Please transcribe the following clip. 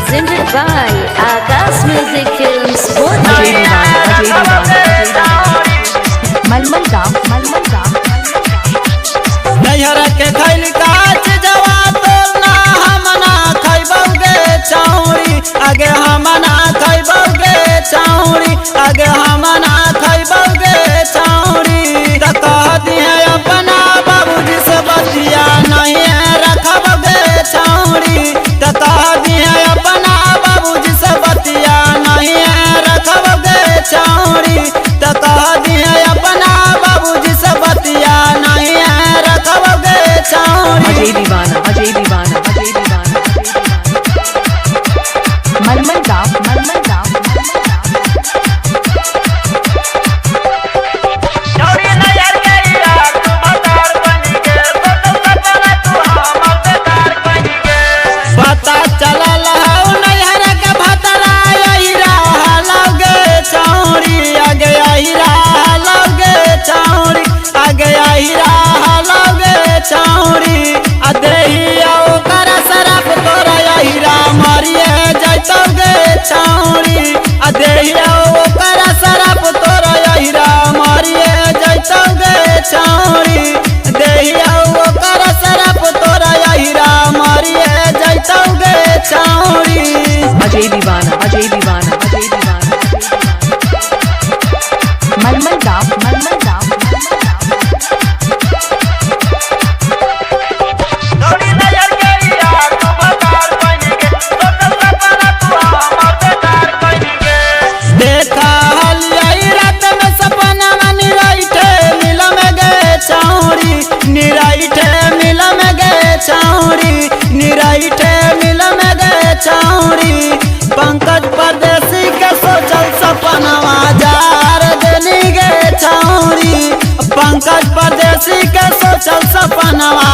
presented by Akash Music Films. नैहर के खैल काच जवा तो ना हम ना खैबौगे चौड़ी आगे हम ना खैबौगे चौड़ी आगे हम ना खैबौगे चौड़ी त कह दिए अपना बाबूजी से बतिया नहीं रखबगे चौड़ी त कह दिए अपना बाबूजी से बतिया नहीं रखबगे चौड़ी त कह दिए अपना बाबूजी से बतिया नहीं रखबगे चौड़ी। अजय दीवाना मलमल गाँव पता चलल हौ नैहर के भतरा अहिरा लौगे चौड़ी आगे अहिरा लौगे चौड़ी आगे अहिरा लौगे चौड़ी आ देहिया ओकर सरफ तोरा अहिरा मरिए जैतौगे चौड़ी आ देहिया ओकर सरफ तोरा अहिरा मरिए जैतौगे चौड़ी देहिया ओकर सरफ तोरा अहिरा मरिए जैतौगे चौड़ी। अजय दीवाना मलमल गाँव देखा हलियाई रात में सपना निराइठे मिल में गए चौड़ी निराइठे मिल में गए चौड़ी निराइठे मिल में गए चौड़ी पंकज परदेसी के सोचल सपनवा जार देनी गए चौड़ी पंकज परदेसी के सोचल सपनवा